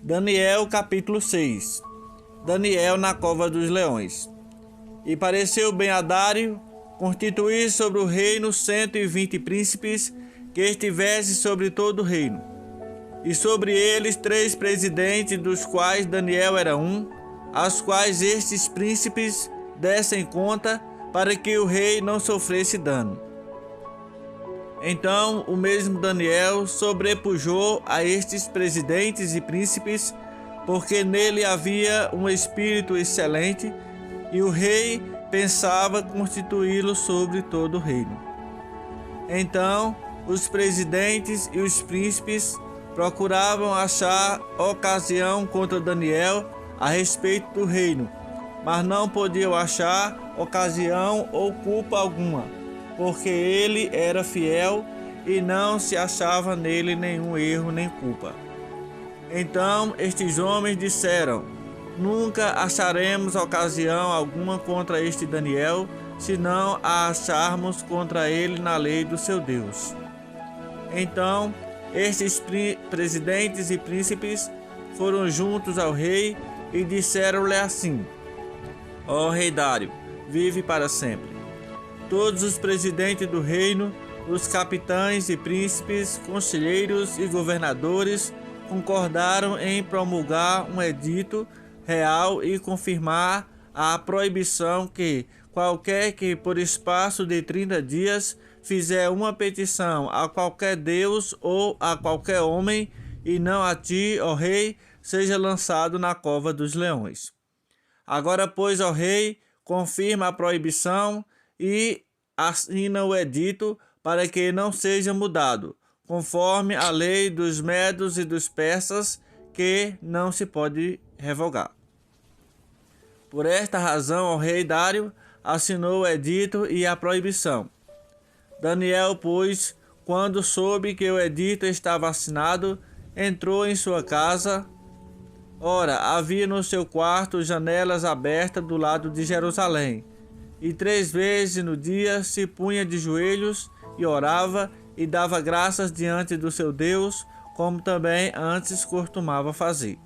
Daniel capítulo 6. Daniel na cova dos leões. E pareceu bem a Dário constituir sobre o reino 120 príncipes, que estivessem sobre todo o reino, e sobre eles 3 presidentes, dos quais Daniel era um, aos quais estes príncipes dessem conta, para que o rei não sofresse dano. Então o mesmo Daniel sobrepujou a estes presidentes e príncipes, porque nele havia um espírito excelente, e o rei pensava constituí-lo sobre todo o reino. Então os presidentes e os príncipes procuravam achar ocasião contra Daniel a respeito do reino, mas não podiam achar ocasião ou culpa alguma, porque ele era fiel e não se achava nele nenhum erro nem culpa. Então estes homens disseram: nunca acharemos ocasião alguma contra este Daniel, se não a acharmos contra ele na lei do seu Deus. Então estes presidentes e príncipes foram juntos ao rei e disseram-lhe assim: ó rei Dário, vive para sempre. Todos os presidentes do reino, os capitães e príncipes, conselheiros e governadores concordaram em promulgar um edito real e confirmar a proibição que qualquer que por espaço de 30 dias fizer uma petição a qualquer Deus ou a qualquer homem, e não a ti, ó rei, seja lançado na cova dos leões. Agora, pois, ó rei, confirma a proibição e assina o edito, para que não seja mudado, conforme a lei dos medos e dos persas, que não se pode revogar. Por esta razão, ó rei Dário assinou o edito e a proibição. Daniel, pois, quando soube que o edito estava assinado, entrou em sua casa. Ora, havia no seu quarto janelas abertas do lado de Jerusalém, e 3 vezes no dia se punha de joelhos e orava e dava graças diante do seu Deus, como também antes costumava fazer.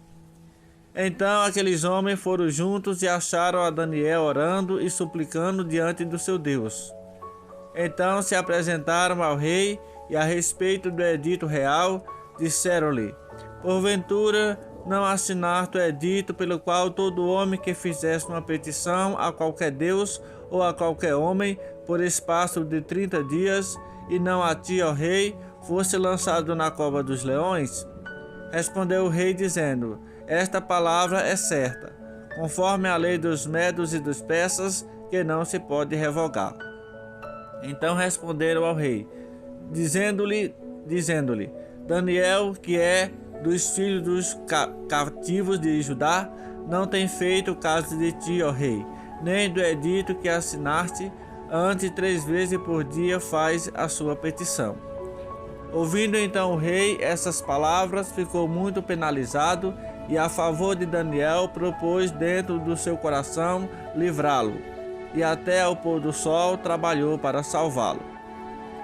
Então aqueles homens foram juntos e acharam a Daniel orando e suplicando diante do seu Deus. Então se apresentaram ao rei e, a respeito do edito real, disseram-lhe: porventura não assinaste o edito pelo qual todo homem que fizesse uma petição a qualquer Deus ou a qualquer homem por espaço de 30 dias, e não a ti, ó rei, fosse lançado na cova dos leões? Respondeu o rei dizendo: esta palavra é certa, conforme a lei dos medos e dos persas, que não se pode revogar. Então responderam ao rei, dizendo-lhe: Daniel, que é dos filhos dos cativos de Judá, não tem feito caso de ti, ó rei, nem do edito que assinaste. Antes 3 vezes por dia faz a sua petição. Ouvindo então o rei essas palavras, ficou muito penalizado, e a favor de Daniel propôs dentro do seu coração livrá-lo, e até ao pôr do sol trabalhou para salvá-lo.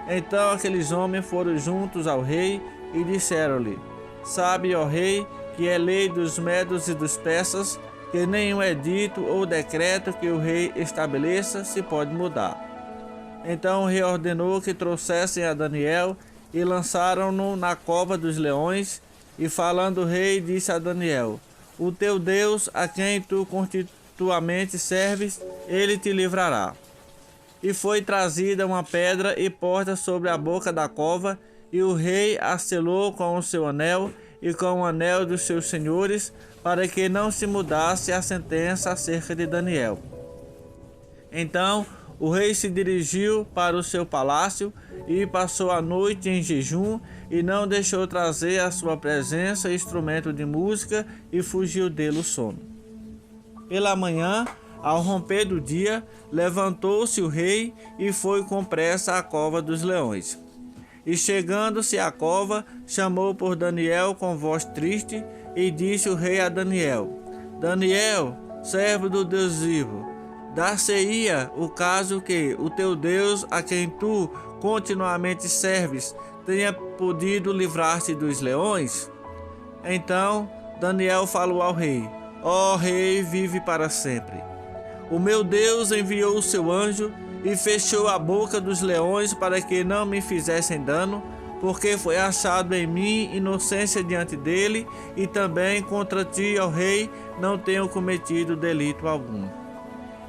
Então aqueles homens foram juntos ao rei e disseram-lhe: sabe, ó rei, que é lei dos medos e dos persas, que nenhum edito ou decreto que o rei estabeleça se pode mudar. Então o rei ordenou que trouxessem a Daniel e lançaram-no na cova dos leões. E falando o rei, disse a Daniel: o teu Deus, a quem tu continuamente serves, ele te livrará. E foi trazida uma pedra e posta sobre a boca da cova, e o rei a selou com o seu anel e com o anel dos seus senhores, para que não se mudasse a sentença acerca de Daniel. Então o rei se dirigiu para o seu palácio e passou a noite em jejum, e não deixou trazer à sua presença instrumento de música, e fugiu dele o sono. Pela manhã, ao romper do dia, levantou-se o rei e foi com pressa à cova dos leões. E chegando-se à cova, chamou por Daniel com voz triste, e disse o rei a Daniel: Daniel, servo do Deus vivo, dar-se-ia o caso que o teu Deus, a quem tu continuamente serves, tenha podido livrar-te dos leões? Então Daniel falou ao rei: Ó rei, vive para sempre. O meu Deus enviou o seu anjo e fechou a boca dos leões para que não me fizessem dano, porque foi achado em mim inocência diante dele, e também contra ti, ó rei, não tenho cometido delito algum.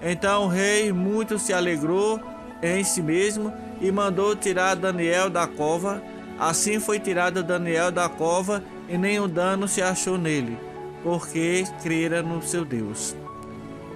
Então o rei muito se alegrou em si mesmo e mandou tirar Daniel da cova. Assim foi tirado Daniel da cova, e nenhum dano se achou nele, porque crera no seu Deus.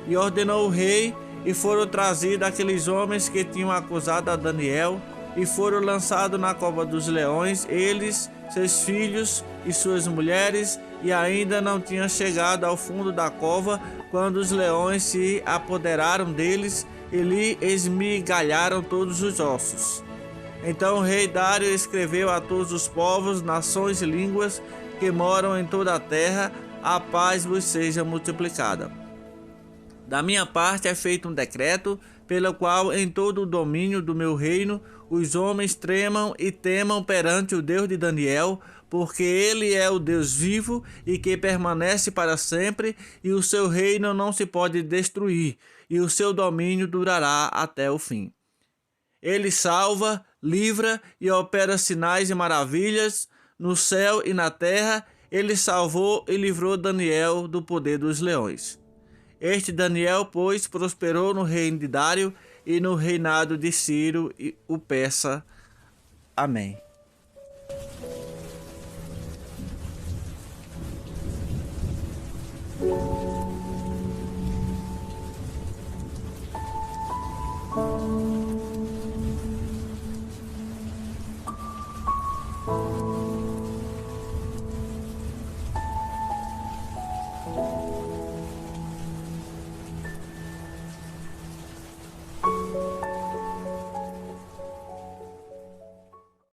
E ordenou o rei, e foram trazidos aqueles homens que tinham acusado a Daniel, e foram lançados na cova dos leões, eles, seus filhos e suas mulheres, e ainda não tinham chegado ao fundo da cova, quando os leões se apoderaram deles e lhe esmigalharam todos os ossos. Então o rei Dário escreveu a todos os povos, nações e línguas que moram em toda a terra: a paz vos seja multiplicada. Da minha parte é feito um decreto, pelo qual em todo o domínio do meu reino os homens tremam e temam perante o Deus de Daniel, porque ele é o Deus vivo e que permanece para sempre, e o seu reino não se pode destruir, e o seu domínio durará até o fim. Ele salva, livra e opera sinais e maravilhas no céu e na terra. Ele salvou e livrou Daniel do poder dos leões. Este Daniel, pois, prosperou no reino de Dário e no reinado de Ciro e o Persa. Amém.